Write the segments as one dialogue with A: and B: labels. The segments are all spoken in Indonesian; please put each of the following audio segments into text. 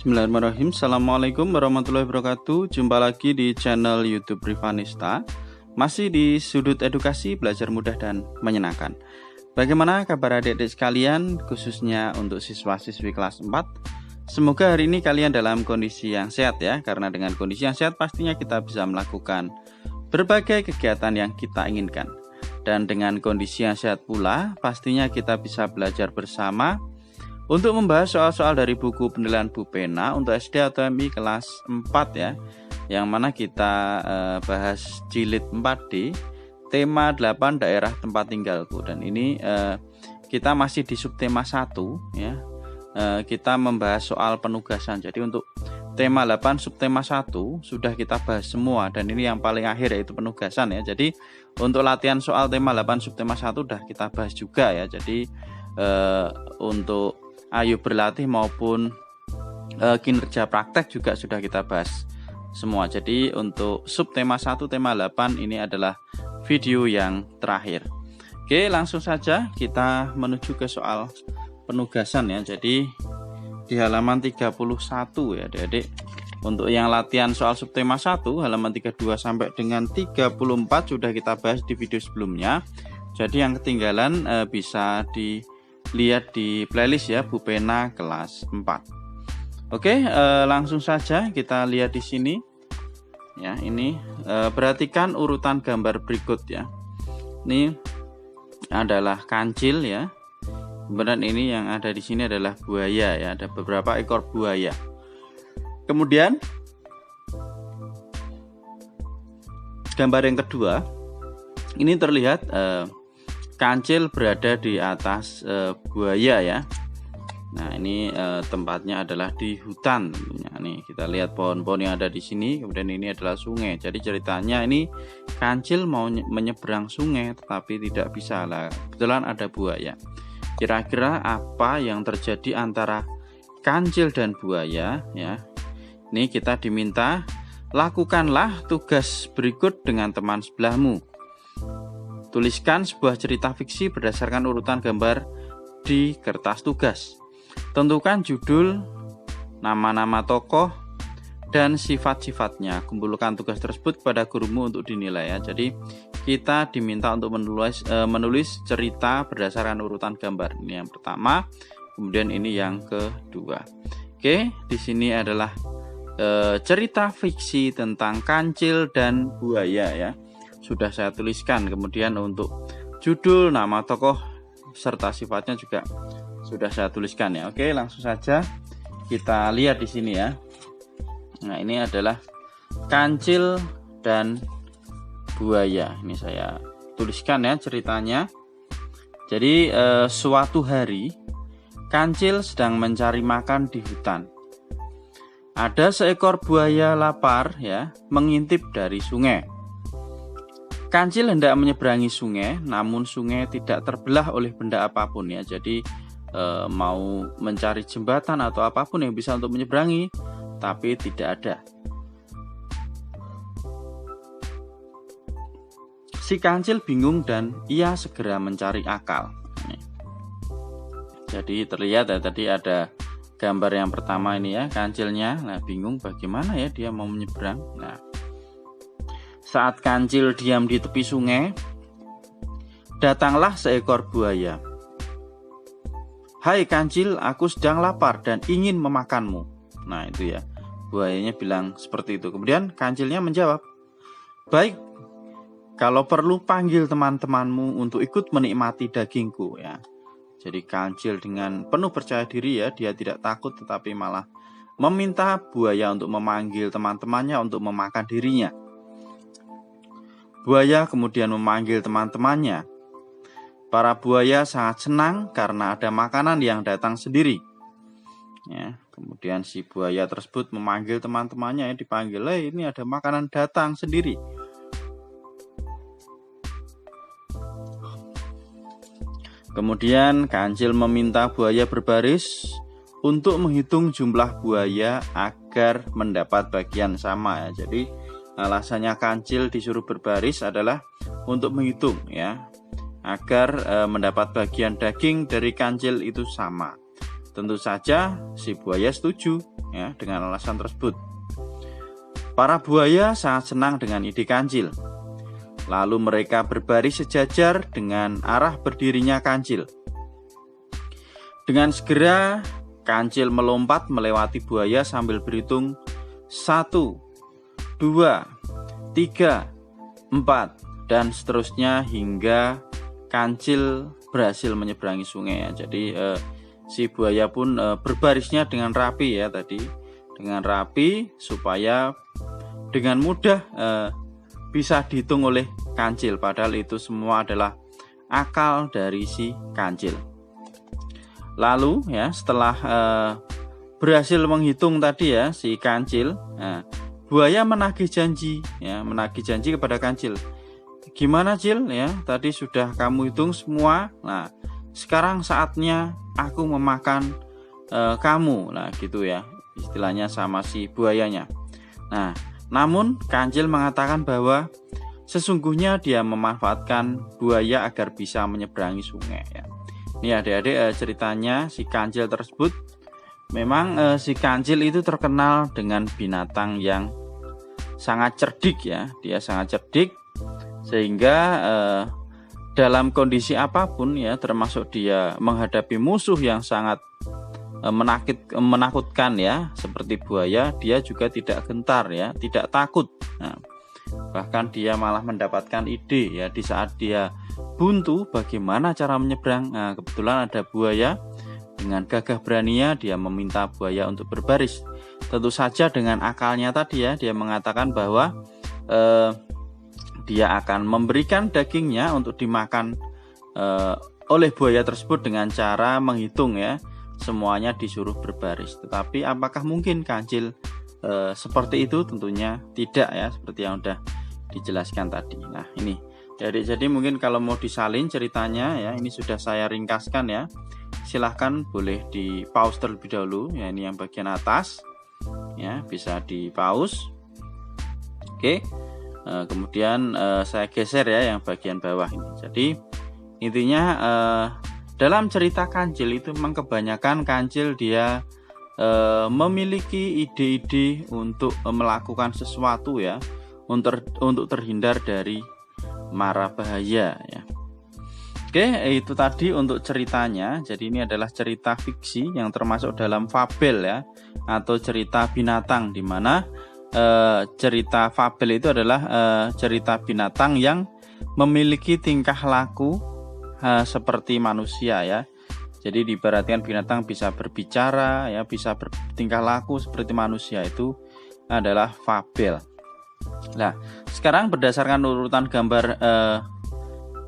A: Bismillahirrahmanirrahim. Assalamualaikum warahmatullahi wabarakatuh. Jumpa lagi di channel YouTube Rivanista. Masih di sudut edukasi, belajar mudah dan menyenangkan. Bagaimana kabar adik-adik sekalian, khususnya untuk siswa-siswi kelas 4? Semoga hari ini kalian dalam kondisi yang sehat ya. Karena dengan kondisi yang sehat pastinya kita bisa melakukan berbagai kegiatan yang kita inginkan. Dan dengan kondisi yang sehat pula, pastinya kita bisa belajar bersama untuk membahas soal-soal dari buku penilaian Bu Pena untuk SD atau MI kelas 4 ya. Yang mana kita bahas jilid 4D, tema 8 daerah tempat tinggalku. Dan ini kita masih di subtema 1 ya. Kita membahas soal penugasan. Jadi untuk tema 8 subtema 1 sudah kita bahas semua. Dan ini yang paling akhir yaitu penugasan ya. Jadi untuk latihan soal tema 8 subtema 1 sudah kita bahas juga ya. Jadi untuk ayo berlatih maupun kinerja praktek juga sudah kita bahas semua. Jadi untuk subtema 1 tema 8 ini adalah video yang terakhir. Oke, langsung saja kita menuju ke soal penugasan ya. Jadi di halaman 31 ya adik-adik. Untuk yang latihan soal subtema 1 halaman 32 sampai dengan 34 sudah kita bahas di video sebelumnya. Jadi yang ketinggalan bisa dilihat di playlist ya, Bu Pena kelas 4. Oke, langsung saja kita lihat di sini. Ya, ini perhatikan urutan gambar berikut ya. Ini adalah kancil ya. Kemudian ini yang ada di sini adalah buaya ya, ada beberapa ekor buaya. Kemudian gambar yang kedua, ini terlihat kancil berada di atas buaya ya. Nah ini tempatnya adalah di hutan tentunya. Nih kita lihat pohon-pohon yang ada di sini. Kemudian ini adalah sungai. Jadi ceritanya ini kancil mau menyeberang sungai tetapi tidak bisa lah. Kebetulan ada buaya. Kira-kira apa yang terjadi antara kancil dan buaya ya? Ini kita diminta lakukanlah tugas berikut dengan teman sebelahmu. Tuliskan sebuah cerita fiksi berdasarkan urutan gambar di kertas tugas. Tentukan judul, nama-nama tokoh, dan sifat-sifatnya. Kumpulkan tugas tersebut kepada gurumu untuk dinilai ya. Jadi kita diminta untuk menulis cerita berdasarkan urutan gambar. Ini yang pertama, kemudian ini yang kedua. Oke, di sini adalah cerita fiksi tentang kancil dan buaya ya. Sudah saya tuliskan. Kemudian untuk judul, nama tokoh serta sifatnya juga sudah saya tuliskan ya. Oke, langsung saja kita lihat di sini ya. Nah, ini adalah kancil dan buaya. Ini saya tuliskan ya ceritanya. Jadi suatu hari kancil sedang mencari makan di hutan. Ada seekor buaya lapar ya, mengintip dari sungai. Kancil hendak menyeberangi sungai, namun sungai tidak terbelah oleh benda apapun ya. Jadi mau mencari jembatan atau apapun yang bisa untuk menyeberangi, tapi tidak ada. Si kancil bingung dan ia segera mencari akal. Jadi terlihat ya, tadi ada gambar yang pertama ini ya, kancilnya. Nah, bingung bagaimana ya dia mau menyeberang. Nah, saat kancil diam di tepi sungai, datanglah seekor buaya. Hai kancil, aku sedang lapar dan ingin memakanmu. Nah, itu ya. Buayanya bilang seperti itu. Kemudian kancilnya menjawab, baik, kalau perlu panggil teman-temanmu untuk ikut menikmati dagingku ya. Jadi kancil dengan penuh percaya diri ya, dia tidak takut tetapi malah meminta buaya untuk memanggil teman-temannya untuk memakan dirinya. Buaya kemudian memanggil teman-temannya. Para buaya sangat senang karena ada makanan yang datang sendiri. Ya, kemudian si buaya tersebut memanggil teman-temannya ya, dipanggil, ini ada makanan datang sendiri. Kemudian kancil meminta buaya berbaris untuk menghitung jumlah buaya agar mendapat bagian sama ya. Jadi alasannya kancil disuruh berbaris adalah untuk menghitung ya, agar mendapat bagian daging dari kancil itu sama. Tentu saja si buaya setuju. ya dengan alasan tersebut. Para buaya sangat senang dengan ide kancil. Lalu mereka berbaris sejajar dengan arah berdirinya kancil. Dengan segera kancil melompat melewati buaya sambil berhitung 1, 2, 3, 4 dan seterusnya hingga kancil berhasil menyeberangi sungai ya. Jadi si buaya pun berbarisnya dengan rapi ya tadi, dengan rapi supaya dengan mudah bisa dihitung oleh kancil, padahal itu semua adalah akal dari si kancil. Lalu ya setelah berhasil menghitung tadi ya si kancil, buaya menagih janji kepada kancil. Gimana Cil ya, tadi sudah kamu hitung semua. Nah, sekarang saatnya aku memakan kamu. Nah, gitu ya. Istilahnya sama si buayanya. Nah, namun kancil mengatakan bahwa sesungguhnya dia memanfaatkan buaya agar bisa menyeberangi sungai ya. Ini adik-adik ceritanya si kancil tersebut. Memang si kancil itu terkenal dengan binatang yang sangat cerdik ya. Dia sangat cerdik sehingga dalam kondisi apapun ya, termasuk dia menghadapi musuh yang sangat menakutkan ya seperti buaya, dia juga tidak gentar ya, tidak takut. Nah, bahkan dia malah mendapatkan ide ya di saat dia buntu bagaimana cara menyeberang. Nah, kebetulan ada buaya, dengan gagah beraninya dia meminta buaya untuk berbaris. Tentu saja dengan akalnya tadi ya, dia mengatakan bahwa dia akan memberikan dagingnya untuk dimakan oleh buaya tersebut dengan cara menghitung ya, semuanya disuruh berbaris. Tetapi apakah mungkin kancil seperti itu? Tentunya tidak ya, seperti yang sudah dijelaskan tadi. Nah ini jadi mungkin kalau mau disalin ceritanya ya, ini sudah saya ringkaskan ya, silahkan boleh di pause terlebih dahulu ya. Ini yang bagian atas ya, bisa di pause. Oke, kemudian saya geser ya yang bagian bawah ini. Jadi intinya dalam cerita kancil itu memang kebanyakan kancil dia memiliki ide-ide untuk melakukan sesuatu ya, untuk terhindar dari mara bahaya ya. Oke, itu tadi untuk ceritanya. Jadi ini adalah cerita fiksi yang termasuk dalam fabel ya, atau cerita binatang, di mana cerita fabel itu adalah cerita binatang yang memiliki tingkah laku seperti manusia ya. Jadi diperhatikan binatang bisa berbicara ya, bisa bertingkah laku seperti manusia, itu adalah fabel. Nah, sekarang berdasarkan urutan gambar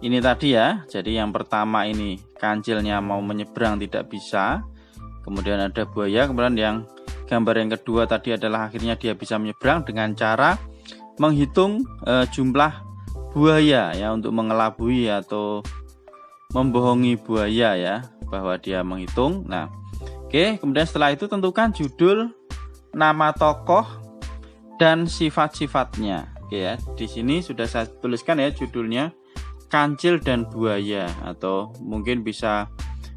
A: ini tadi ya. Jadi yang pertama ini kancilnya mau menyeberang tidak bisa, kemudian ada buaya, kemudian yang gambar yang kedua tadi adalah akhirnya dia bisa menyeberang dengan cara menghitung jumlah buaya ya, untuk mengelabui atau membohongi buaya ya, bahwa dia menghitung. Nah, oke, kemudian setelah itu tentukan judul, nama tokoh dan sifat-sifatnya. Oke ya, di sini sudah saya tuliskan ya judulnya, Kancil dan Buaya, atau mungkin bisa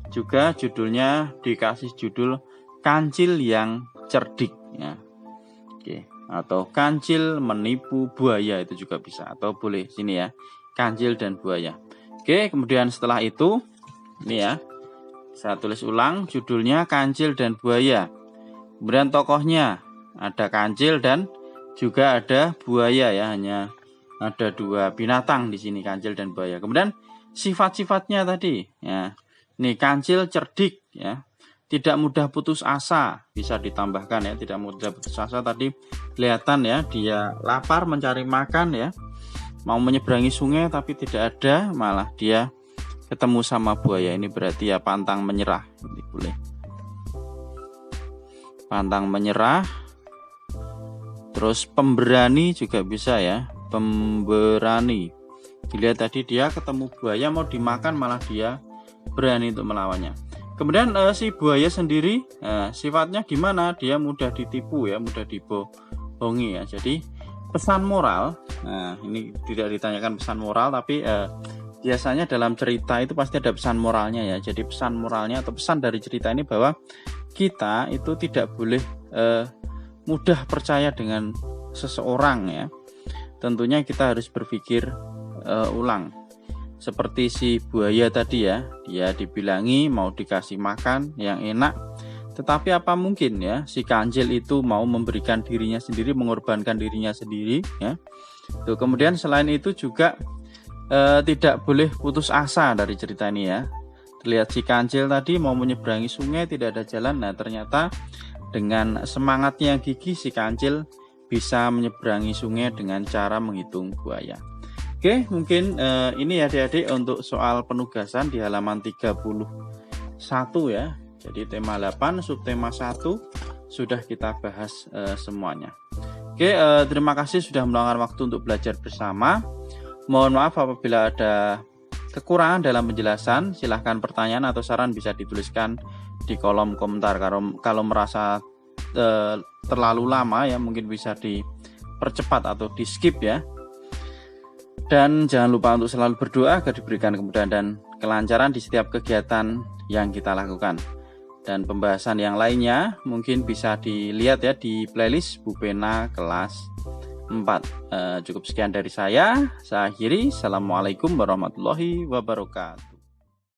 A: juga judulnya dikasih judul Kancil yang Cerdik ya. Oke, atau Kancil menipu buaya, itu juga bisa, atau boleh sini ya, Kancil dan Buaya. Oke, kemudian setelah itu ini ya, saya tulis ulang judulnya Kancil dan Buaya. Kemudian tokohnya ada kancil dan juga ada buaya ya, hanya ada dua binatang di sini, kancil dan buaya. Kemudian sifat-sifatnya tadi ya. Nih, kancil cerdik ya, tidak mudah putus asa, bisa ditambahkan ya, tidak mudah putus asa. Tadi kelihatan ya, dia lapar mencari makan ya, mau menyeberangi sungai tapi tidak ada, malah dia ketemu sama buaya. Ini berarti ya pantang menyerah. Ini boleh pantang menyerah. Terus pemberani juga bisa ya, pemberani. Dilihat tadi dia ketemu buaya mau dimakan, malah dia berani untuk melawannya. Kemudian si buaya sendiri sifatnya gimana? Dia mudah ditipu ya, mudah dibohongi ya. Jadi pesan moral, nah ini tidak ditanyakan pesan moral, tapi biasanya dalam cerita itu pasti ada pesan moralnya ya. Jadi pesan moralnya atau pesan dari cerita ini bahwa kita itu tidak boleh mudah percaya dengan seseorang ya. Tentunya kita harus berpikir ulang. Seperti si buaya tadi ya, dia dibilangi mau dikasih makan yang enak, tetapi apa mungkin ya si kancil itu mau memberikan dirinya sendiri, mengorbankan dirinya sendiri ya. Tuh, kemudian selain itu juga tidak boleh putus asa dari cerita ini ya. Terlihat si kancil tadi mau menyeberangi sungai, tidak ada jalan. Nah ternyata dengan semangatnya yang gigih, si kancil bisa menyeberangi sungai dengan cara menghitung buaya. Oke, mungkin ini ya adik-adik untuk soal penugasan di halaman 31 ya. Jadi tema 8, subtema 1 sudah kita bahas semuanya. Oke, terima kasih sudah meluangkan waktu untuk belajar bersama. Mohon maaf apabila ada kekurangan dalam penjelasan. Silahkan pertanyaan atau saran bisa dituliskan di kolom komentar. Kalau merasa terlalu lama ya, mungkin bisa dipercepat atau di skip ya. Dan jangan lupa untuk selalu berdoa agar diberikan kemudahan dan kelancaran di setiap kegiatan yang kita lakukan. Dan pembahasan yang lainnya mungkin bisa dilihat ya di playlist Bu Pena kelas 4. Cukup sekian dari saya akhiri. Assalamualaikum warahmatullahi wabarakatuh.